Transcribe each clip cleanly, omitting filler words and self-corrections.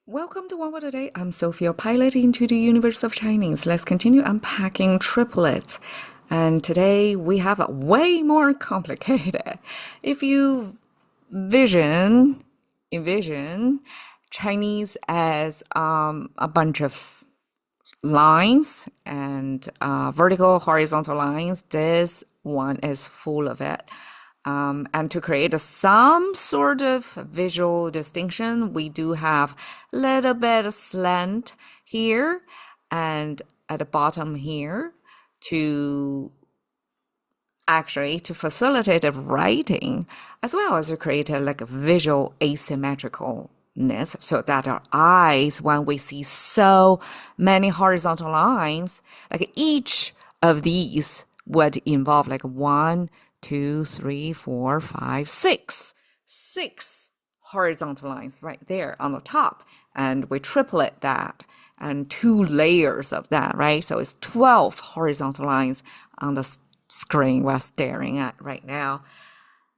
Welcome to OWAD Today. I'm Sophie, your pilot into the universe of Chinese. Let's continue unpacking triplets. And today we have a way more complicated. If you envision Chinese as a bunch of lines and vertical, horizontal lines, this one is full of it. And to create some sort of visual distinction, we do have a little bit of slant here and at the bottom here to facilitate the writing as well as to create a visual asymmetricalness so that our eyes, when we see so many horizontal lines, like each of these would involve like 1, 2, 3, 4, 5, 6. 6 horizontal lines right there on the top. And we triplet that and 2 layers of that, right? So it's 12 horizontal lines on the screen we're staring at right now.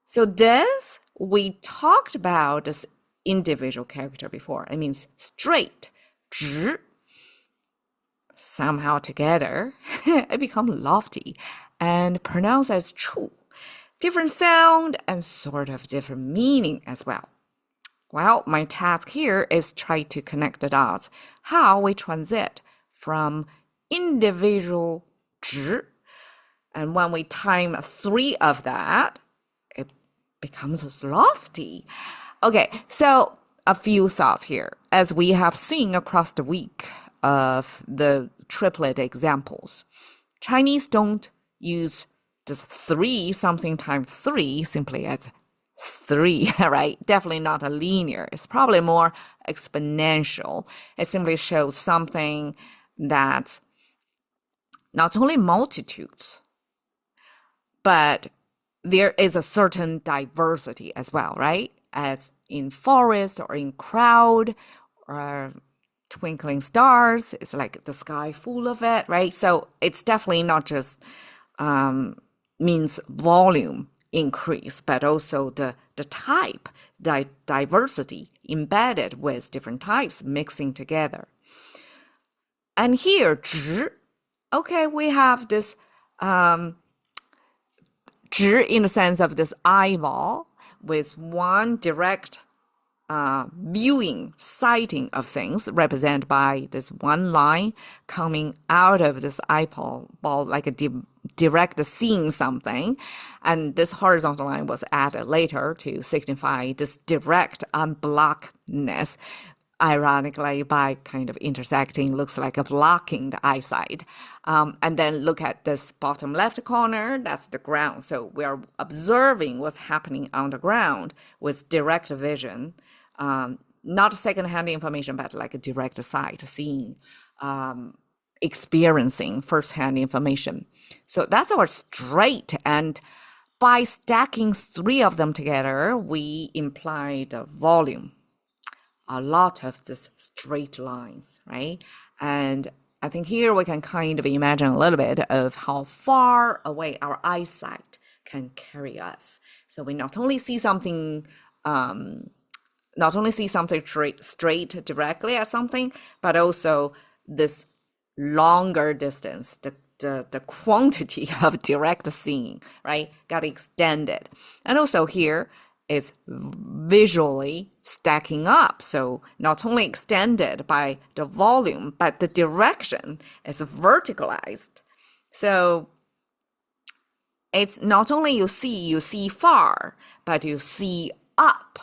So this, we talked about this individual character before. It means straight, 直. Somehow together, it becomes lofty and pronounced as 处. Different sound and sort of different meaning as well. Well, my task here is try to connect the dots. How we transit from individual 直, and when we time 3 of that, it becomes lofty. Okay, so a few thoughts here. As we have seen across the week of the triplet examples, Chinese don't use this 3 something times 3 simply as 3, right? Definitely not a linear. It's probably more exponential. It simply shows something that's not only multitudes, but there is a certain diversity as well, right? As in forest or in crowd or twinkling stars, it's like the sky full of it, right? So it's definitely not just means volume increase, but also the type, diversity embedded with different types mixing together. And here, 直, okay, we have this 直 in the sense of this eyeball with one direct viewing, sighting of things represented by this one line coming out of this eyeball, like a direct seeing something. And this horizontal line was added later to signify this direct unblockedness, ironically by kind of intersecting, looks like a blocking the eyesight. And then look at this bottom left corner, that's the ground. So we are observing what's happening on the ground with direct vision. Not secondhand information, but like a direct sight, seeing, experiencing firsthand information. So that's our straight. And by stacking 3 of them together, we imply the volume. A lot of these straight lines, right? And I think here we can kind of imagine a little bit of how far away our eyesight can carry us. So we not only see something straight directly at something, but also this longer distance, the quantity of direct seeing, right, got extended. And also here is visually stacking up. So not only extended by the volume, but the direction is verticalized. So it's not only you see far, but you see up.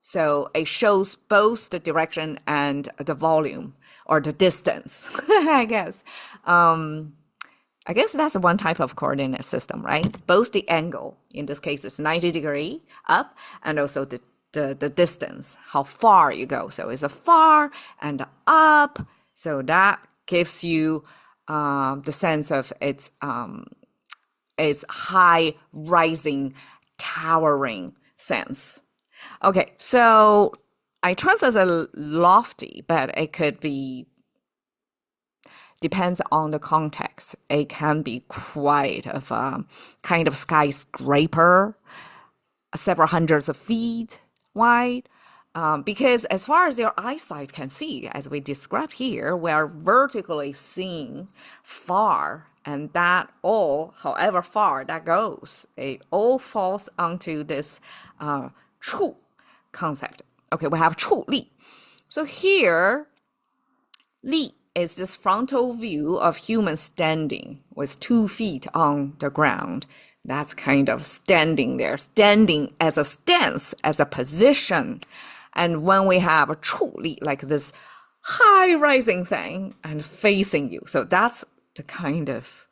So it shows both the direction and the volume or the distance, I guess. I guess that's one type of coordinate system, right? Both the angle, in this case, is 90-degree up, and also the distance, how far you go. So it's a far and up. So that gives you the sense of it's high, rising, towering sense. Okay, so I translate as lofty, but it could be, depends on the context. It can be quite of a kind of skyscraper, several hundreds of feet wide, Because as far as your eyesight can see, as we described here, we are vertically seeing far, and that all, however far that goes, it all falls onto this 处 concept. Okay, we have 处力. So here, 力 is this frontal view of human standing with 2 feet on the ground. That's kind of standing there, standing as a stance, as a position. And when we have a 处力, like this high rising thing and facing you. So that's the kind of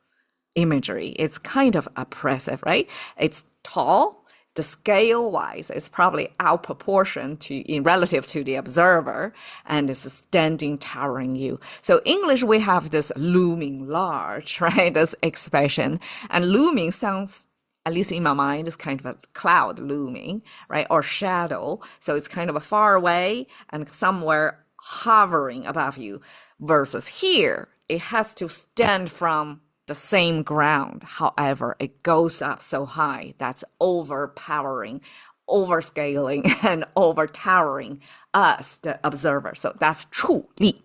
imagery. It's kind of oppressive, right? It's tall. The scale wise is probably out proportion to in relative to the observer, and it's standing towering you. So English, we have this looming large, right? This expression, and looming sounds, at least in my mind, is kind of a cloud looming, right? Or shadow. So it's kind of a far away and somewhere hovering above you. Versus here, it has to stand from the same ground. However, it goes up so high that's overpowering, overscaling, and overtowering us, the observer. So that's 处力.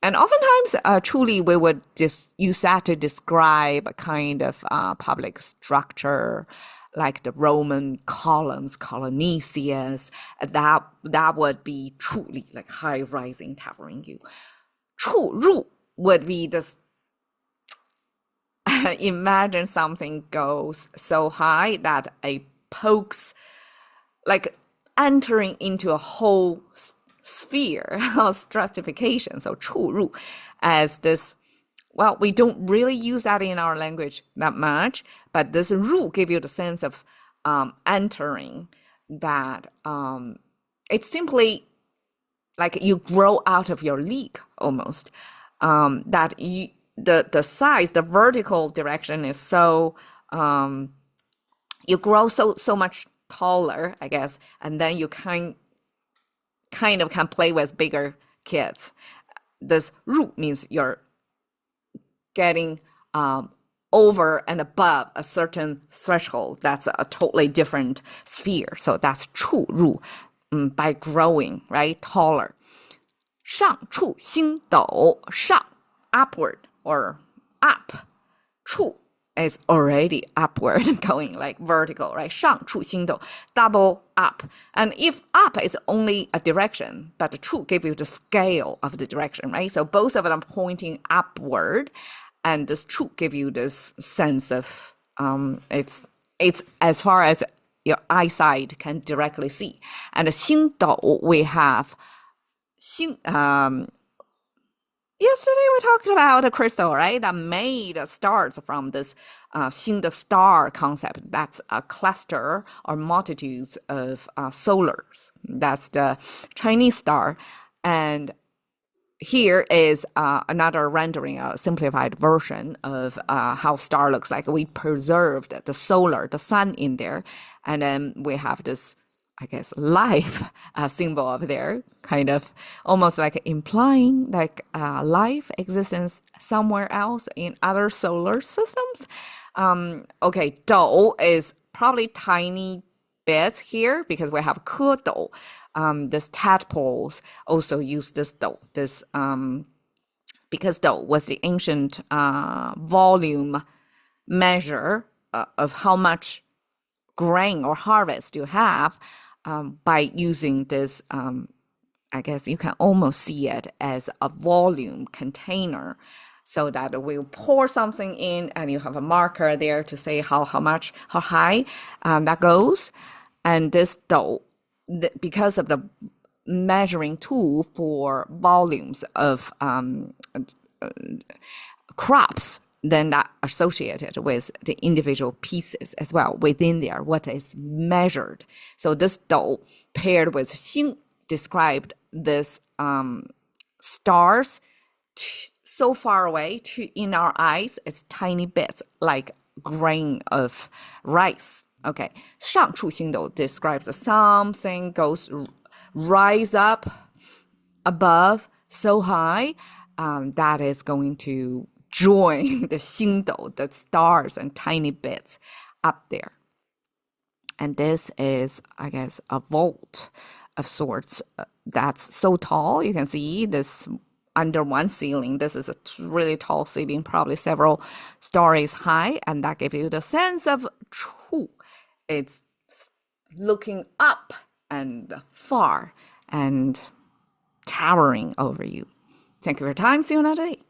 And oftentimes, 处力, we would just use that to describe a kind of public structure, like the Roman columns, colonnesias. That would be 处力, like high rising, towering you. 处入 would be this. Imagine something goes so high that it pokes, like entering into a whole sphere of stratification. So 处入 as this, well, we don't really use that in our language that much, but this 入 give you the sense of entering, that it's simply like you grow out of your league almost, that you, the size, the vertical direction is so, you grow so much taller, I guess, and then you kind of can play with bigger kids. This 入 means you're getting over and above a certain threshold. That's a totally different sphere. So that's 处入, by growing, right? Taller. 上处星斗, 上, upward or up. 处 is already upward, going like vertical, right? 上处星斗, double up. And if up is only a direction, but the 处 give you the scale of the direction, right? So both of them pointing upward, and this 处 give you this sense of it's as far as your eyesight can directly see. And the 星斗, we have 星, yesterday we talked about a crystal, right? That made stars from this 星的 star concept. That's a cluster or multitudes of solars. That's the Chinese star. And here is another rendering, a simplified version of how star looks like. We preserved the solar, the sun in there. And then we have this, I guess, life symbol up there, kind of almost like implying like life existence somewhere else in other solar systems. Okay, 斗 is probably tiny bits here because we have 蝌蚪. This tadpoles also use this 斗, this because 斗 was the ancient volume measure of how much grain or harvest you have, by using this, I guess you can almost see it as a volume container, so that we'll pour something in and you have a marker there to say how high that goes. And this 斗, because of the measuring tool for volumes of crops, then that associated with the individual pieces as well within there, what is measured. So this 斗 paired with 星 described this stars so far away in our eyes as tiny bits, like grain of rice. Okay, 上处星斗 describes something goes rise up above so high, that is going to join the 星斗, the stars and tiny bits up there. And this is, I guess, a vault, of sorts that's so tall. You can see this under one ceiling. This is a really tall ceiling, probably several stories high, and that gives you the sense of 处. It's looking up and far and towering over you. Thank you for your time. See you another day.